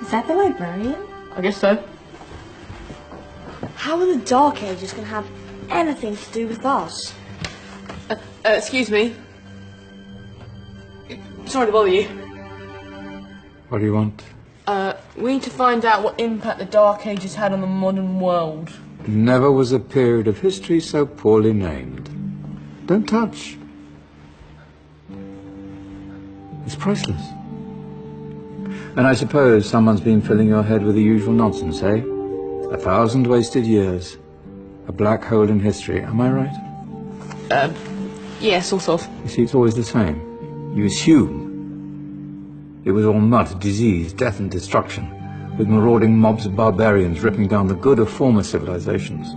Is that the librarian? I guess so. How are the Dark Ages going to have anything to do with us? Excuse me. Sorry to bother you. What do you want? We need to find out what impact the Dark Ages had on the modern world. Never was a period of history so poorly named. Don't touch. It's priceless. And I suppose someone's been filling your head with the usual nonsense, eh? 1,000 wasted years. A black hole in history, am I right? Yeah, sort of. You see, it's always the same. You assume it was all mud, disease, death and destruction, with marauding mobs of barbarians ripping down the good of former civilizations,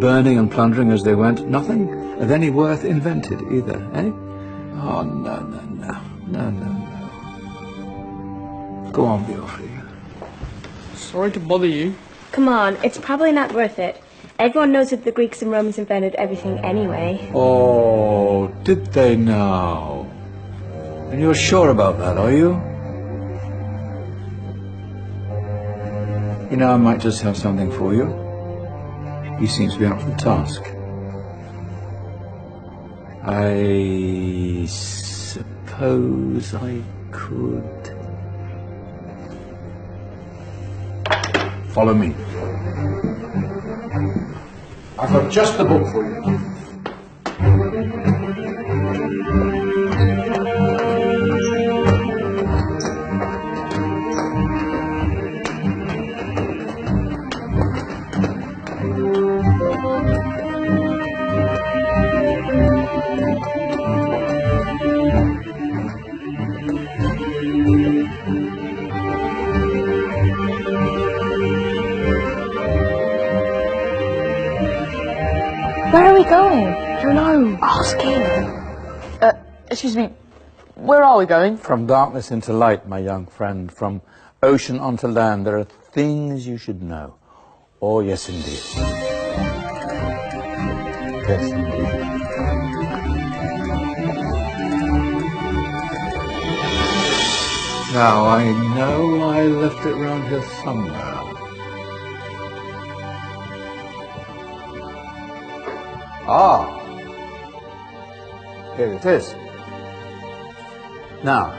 burning and plundering as they went. Nothing of any worth invented either, eh? Oh, no, no, no. No, no, no. Go on, be off here. Sorry to bother you. Come on, it's probably not worth it. Everyone knows that the Greeks and Romans invented everything anyway. Oh, did they now? And you're sure about that, are you? You know, I might just have something for you. He seems to be up for the task. I suppose I could... Follow me. I've got just the book for you. Where are we going? I don't know. Ask him. Excuse me. Where are we going? From darkness into light, my young friend. From ocean onto land. There are things you should know. Oh, yes, indeed. Yes, indeed. Now, I know I left it round here somewhere. Ah, here it is. Now,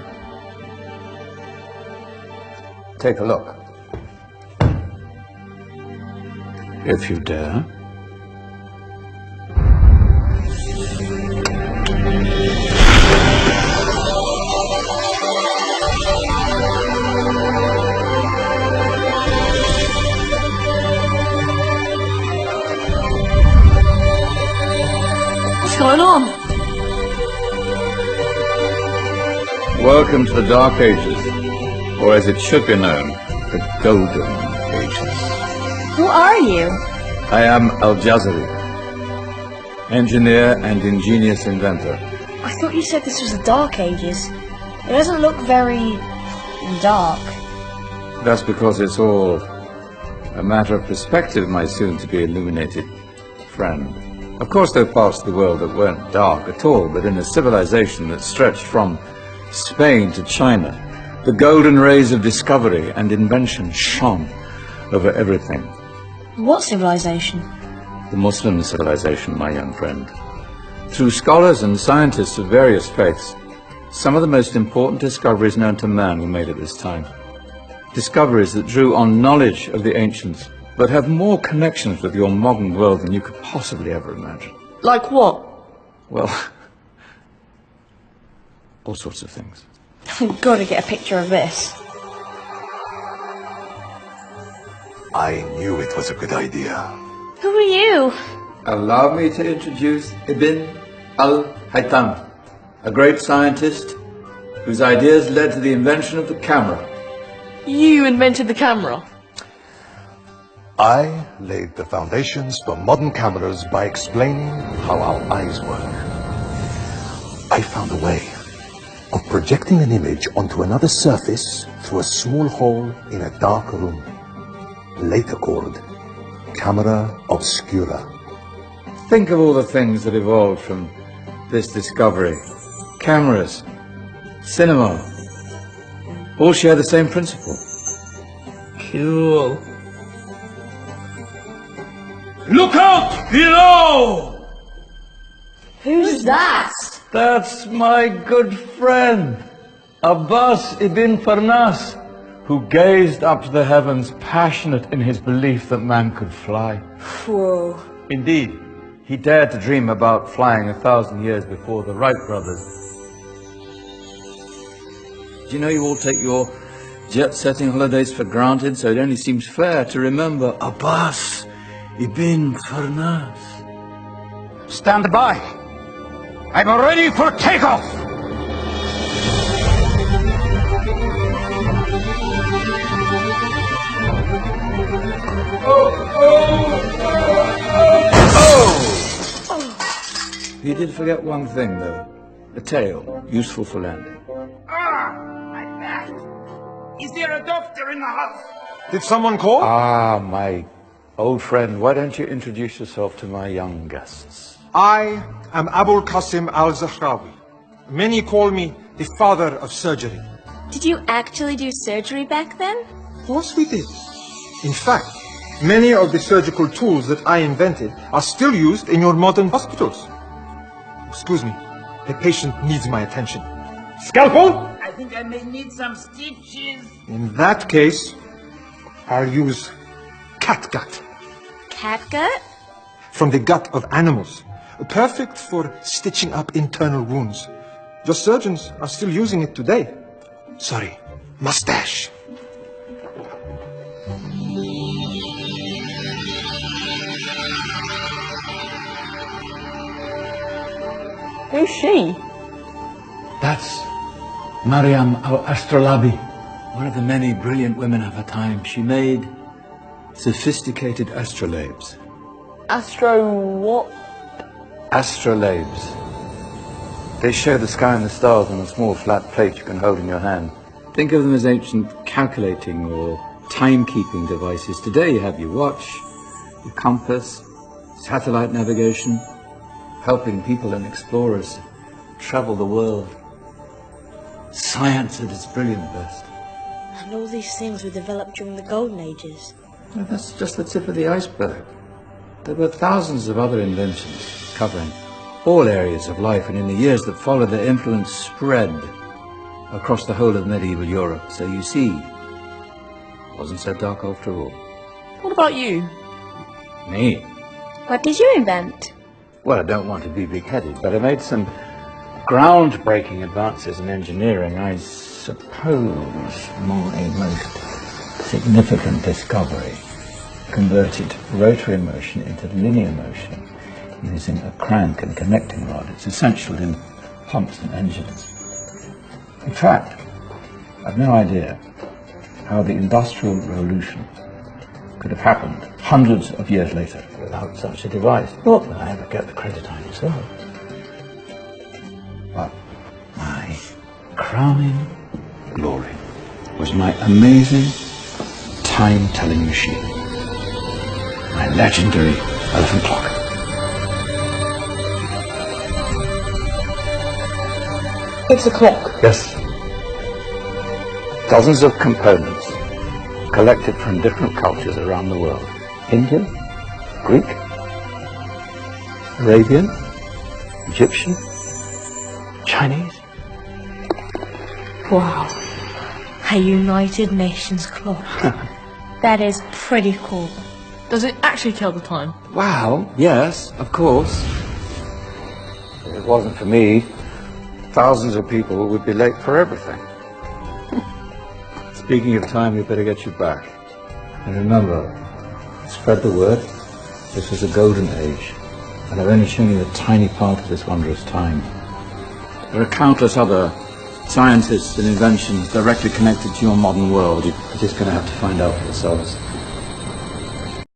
take a look. If you dare. What's going on? Welcome to the Dark Ages, or as it should be known, the Golden Ages. Who are you? I am Al-Jazari, engineer and ingenious inventor. I thought you said this was the Dark Ages. It doesn't look very... dark. That's because it's all a matter of perspective, my soon-to-be illuminated friend. Of course, there are parts of the world that weren't dark at all, but in a civilization that stretched from Spain to China, the golden rays of discovery and invention shone over everything. What civilization? The Muslim civilization, my young friend. Through scholars and scientists of various faiths, some of the most important discoveries known to man were made at this time. Discoveries that drew on knowledge of the ancients, but have more connections with your modern world than you could possibly ever imagine. Like what? Well, all sorts of things. I've got to get a picture of this. I knew it was a good idea. Who are you? Allow me to introduce Ibn al-Haytham, a great scientist whose ideas led to the invention of the camera. You invented the camera. I laid the foundations for modern cameras by explaining how our eyes work. I found a way of projecting an image onto another surface through a small hole in a dark room, later called camera obscura. Think of all the things that evolved from this discovery. Cameras, cinema, all share the same principle. Cool. Look out below! Who's that? That's my good friend, Abbas ibn Farnas, who gazed up to the heavens, passionate in his belief that man could fly. Whoa. Indeed, he dared to dream about flying 1,000 years before the Wright brothers. Do you know you all take your jet-setting holidays for granted, so it only seems fair to remember Abbas ibn Farnas. Stand by. I'm ready for takeoff. You did forget one thing, though. A tail, useful for landing. My back. Is there a doctor in the house? Did someone call? Ah, my old friend, why don't you introduce yourself to my young guests? I am Abul Qasim al-Zahrawi. Many call me the father of surgery. Did you actually do surgery back then? Of course we did. In fact, many of the surgical tools that I invented are still used in your modern hospitals. Excuse me, the patient needs my attention. Scalpel? I think I may need some stitches. In that case, I'll use catgut. Catgut? From the gut of animals. Perfect for stitching up internal wounds. Your surgeons are still using it today. Sorry, mustache. Who's she? That's Maryam al-Astrolabi, one of the many brilliant women of her time. She made sophisticated astrolabes. Astro what? Astrolabes. They show the sky and the stars on a small flat plate you can hold in your hand. Think of them as ancient calculating or timekeeping devices. Today you have your watch, your compass, satellite navigation, helping people and explorers travel the world. Science at its brilliant best. And all these things were developed during the Golden Ages. Well, that's just the tip of the iceberg. There were thousands of other inventions covering all areas of life, and in the years that followed, their influence spread across the whole of medieval Europe. So you see, it wasn't so dark after all. What about you? Me? What did you invent? Well, I don't want to be big-headed, but I made some groundbreaking advances in engineering. I suppose my most significant discovery converted rotary motion into linear motion using a crank and connecting rod. It's essential in pumps and engines. In fact, I've no idea how the Industrial Revolution could have happened hundreds of years later without such a device. Not that I ever get the credit I deserve. But my crowning glory was my amazing time-telling machine. My legendary elephant clock. It's a clock. Yes. Dozens of components collected from different cultures around the world. Indian, Greek, Arabian, Egyptian, Chinese. Wow. A United Nations clock. That is pretty cool. Does it actually tell the time? Wow, yes, of course. If it wasn't for me, thousands of people would be late for everything. Speaking of time, we better get you back. And remember, spread the word. This was a golden age, and I've only shown you a tiny part of this wondrous time. There are countless other scientists and inventions directly connected to your modern world. You're just going to have to find out for yourselves.